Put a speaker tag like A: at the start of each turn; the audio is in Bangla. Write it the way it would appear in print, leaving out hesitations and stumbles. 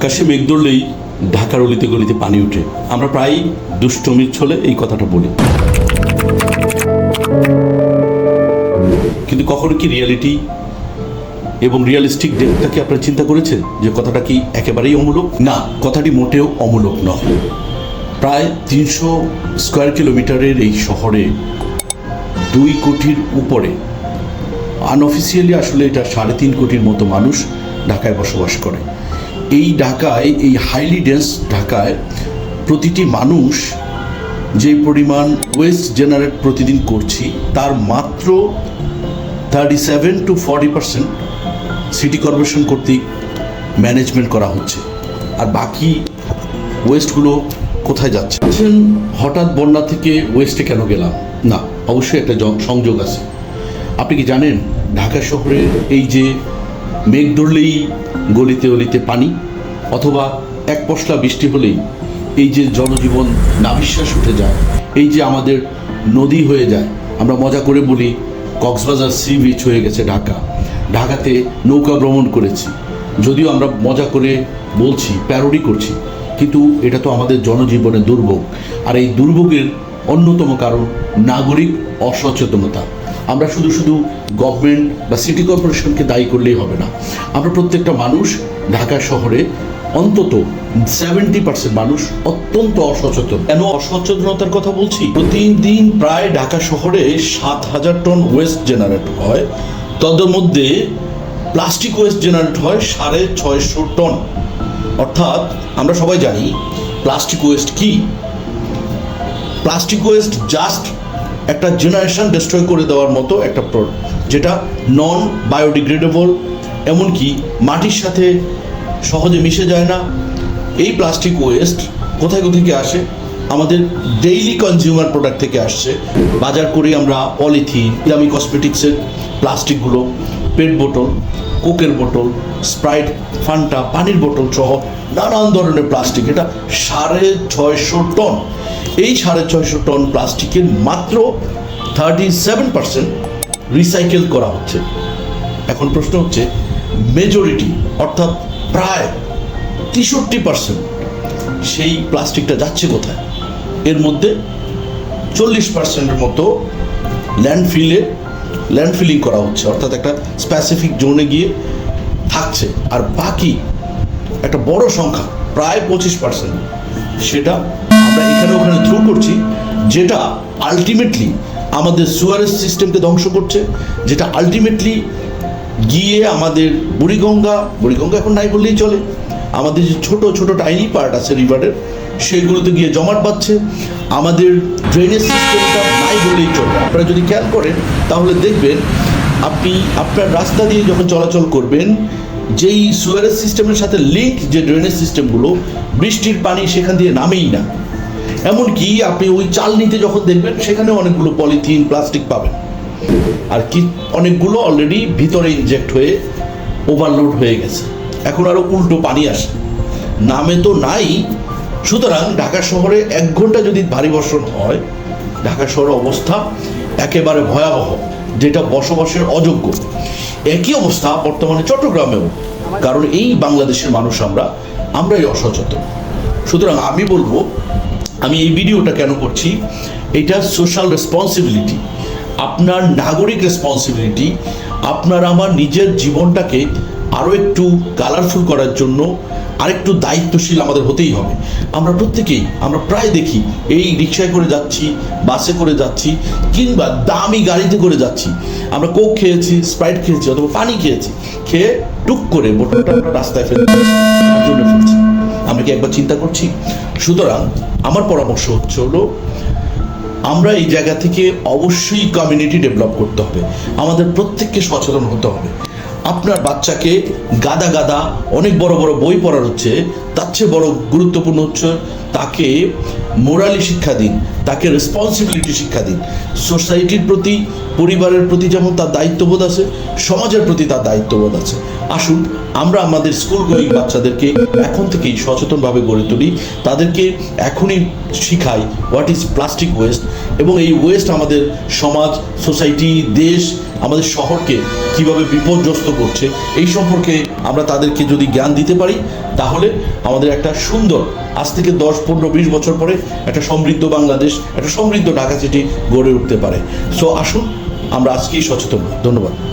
A: আকাশে মেঘ ধরলেই ঢাকার অলিতে গলিতে পানি ওঠে। আমরা প্রায় দুষ্টমির ছলে এই কথাটা বলি, কিন্তু কখনো কি রিয়ালিটি এবং রিয়ালিস্টিক ডেপথটা কি আপনারা চিন্তা করেছেন যে কথাটা কি একেবারেই অমূলক? না, কথাটি মোটেও অমূলক নয়। প্রায় 300 স্কোয়ার কিলোমিটারের এই শহরে 2 কোটির উপরে, আনঅফিসিয়ালি আসলে এটা 3.5 কোটির মতো মানুষ ঢাকায় বসবাস করে। এই ঢাকায়, এই হাইলি ডেন্স ঢাকায় প্রতিটি মানুষ যে পরিমাণ ওয়েস্ট জেনারেট প্রতিদিন করছি তার মাত্র 37 to 40% সিটি কর্পোরেশন কর্তৃক ম্যানেজমেন্ট করা হচ্ছে। আর বাকি ওয়েস্টগুলো কোথায় যাচ্ছে? হঠাৎ বন্যা থেকে ওয়েস্টে কেন গেলাম? না, অবশ্যই একটা সংযোগ আছে। আপনি কি জানেন ঢাকা শহরে এই যে মেঘ ধরলেই গলিতে অলিতে পানি, অথবা এক পশলা বৃষ্টি হলেই এই যে জনজীবন নাভিশ্বাস উঠে যায়, এই যে আমাদের নদী হয়ে যায়, আমরা মজা করে বলি কক্সবাজার সি বিচ হয়ে গেছে ঢাকা। ঢাকাতে নৌকা ভ্রমণ করেছি, যদিও আমরা মজা করে বলছি, প্যারোডি করছি, কিন্তু এটা তো আমাদের জনজীবনের দুর্ভোগ। আর এই দুর্ভোগের অন্যতম কারণ নাগরিক অসচেতনতা। আমরা শুধু গভর্নমেন্ট বা সিটি কর্পোরেশনকে দায়ী করলেই হবে না। আমরা প্রত্যেকটা মানুষ ঢাকা শহরে অন্তত 70% মানুষ অত্যন্ত অসচেতন। কেন অসচেতনতার কথা বলছি? প্রতিদিন প্রায় ঢাকা শহরে 7,000 টন ওয়েস্ট জেনারেট হয়, তাদের মধ্যে প্লাস্টিক ওয়েস্ট জেনারেট হয় 650 টন। অর্থাৎ আমরা সবাই জানি প্লাস্টিক ওয়েস্ট কি। প্লাস্টিক ওয়েস্ট জাস্ট একটা জেনারেশন ডিস্ট্রয় করে দেওয়ার মতো একটা প্রোডাক্ট, যেটা নন বায়োডিগ্রেডেবল, এমনকি মাটির সাথে সহজে মিশে যায় না। এই প্লাস্টিক ওয়েস্ট কোথায় থেকে আসে? আমাদের ডেইলি কনজিউমার প্রোডাক্ট থেকে আসছে। বাজার করি আমরা পলিথিন, দামি কসমেটিক্সের প্লাস্টিকগুলো, পেট বোতল, কোকের বোতল, স্প্রাইট, ফান্টা, পানির বোতল সহ নানান ধরনের প্লাস্টিক। এটা 650 টন। এই 650 টন প্লাস্টিকের মাত্র 37% রিসাইকেল করা হচ্ছে। এখন প্রশ্ন হচ্ছে মেজরিটি, অর্থাৎ প্রায় 63% সেই প্লাস্টিকটা যাচ্ছে কোথায়? এর মধ্যে 40%-এর মতো ল্যান্ডফিলিং করা হচ্ছে, অর্থাৎ একটা স্পেসিফিক জোনে গিয়ে থাকছে। আর বাকি একটা বড় সংখ্যা প্রায় 25% সেটা আমরা এখানে ওখানে থ্রু করছি, যেটা আলটিমেটলি আমাদের সুয়ারেজ সিস্টেমকে ধ্বংস করছে, যেটা আলটিমেটলি গিয়ে আমাদের বুড়িগঙ্গা এখন নাই বললেই চলে, আমাদের যে ছোট ছোট টাইনি পার্ট আছে রিভারের, সেইগুলোতে গিয়ে জমাট বাঁধছে। আমাদের ড্রেনেজ সিস্টেমটা নাই বললেই চলে। আপনারা যদি খেয়াল করেন তাহলে দেখবেন, আপনি আপনার রাস্তা দিয়ে যখন চলাচল করবেন, যেই সুয়ারেজ সিস্টেমের সাথে লিঙ্ক যে ড্রেনেজ সিস্টেমগুলো, বৃষ্টির পানি সেখান দিয়ে নামেই না। এমনকি আপনি ওই চালনিতে যখন দেখবেন সেখানে অনেকগুলো পলিথিন, প্লাস্টিক পাবেন। আর কি অনেকগুলো অলরেডি ভিতরে ইনজেক্ট হয়ে ওভারলোড হয়ে গেছে, এখন আরও উল্টো পানি আসে, নামে তো নাই। সুতরাং ঢাকা শহরে 1 ঘন্টা যদি ভারী বর্ষণ হয়, ঢাকা শহরের অবস্থা একেবারে ভয়াবহ, যেটা বসবাসের অযোগ্য। একই অবস্থা বর্তমানে চট্টগ্রামেও, কারণ এই বাংলাদেশের মানুষ আমরাই অসচেতন। সুতরাং আমি বলবো, আমি এই ভিডিওটা কেন করছি, এটা সোশ্যাল রেসপন্সিবিলিটি, আপনার নাগরিক রেসপন্সিবিলিটি। আপনার আমার নিজের জীবনটাকে আরও একটু কালারফুল করার জন্য আরেকটু দায়িত্বশীল আমাদের হতেই হবে। আমরা প্রায় দেখি এই রিক্সায় করে যাচ্ছি, বাসে করে যাচ্ছি, কিংবা দামি গাড়িতে করে যাচ্ছি। আমরা কোক খেয়েছি, স্প্রাইট খেয়েছি, অথবা পানি খেয়েছি, খেয়ে টুক করে বোতলটা রাস্তায় ফেলছি। আমরা কি একবার চিন্তা করছি? সুতরাং আমার পরামর্শ হলো, আমরা এই জায়গা থেকে অবশ্যই কমিউনিটি ডেভেলপ করতে হবে। আমাদের প্রত্যেককে সচেতন হতে হবে। আপনার বাচ্চাকে গাদা অনেক বড় বড় বই পড়ার হচ্ছে, তার চেয়ে বড় গুরুত্বপূর্ণ হচ্ছে তাকে মোরালি শিক্ষা দিন, তাকে রেসপন্সিবিলিটি শিক্ষা দিন। সোসাইটির প্রতি, পরিবারের প্রতি যেমন তার দায়িত্ববোধ আছে, সমাজের প্রতি তার দায়িত্ববোধ আছে। আসুন আমরা আমাদের স্কুল গোয়িং বাচ্চাদেরকে এখন থেকেই সচেতনভাবে গড়ে তুলি, তাদেরকে এখনই শিখাই হোয়াট ইজ প্লাস্টিক ওয়েস্ট, এবং এই ওয়েস্ট আমাদের সমাজ, সোসাইটি, দেশ, আমাদের শহরকে কিভাবে বিপর্যস্ত করছে এই সম্পর্কে আমরা তাদেরকে যদি জ্ঞান দিতে পারি, তাহলে আমাদের একটা সুন্দর, আজ থেকে 10, 15, 20 বছর পরে একটা সমৃদ্ধ বাংলাদেশ, একটা সমৃদ্ধ ঢাকা সিটি গড়ে উঠতে পারে। সো আসুন আমরা আজকেই সচেতন হই। ধন্যবাদ।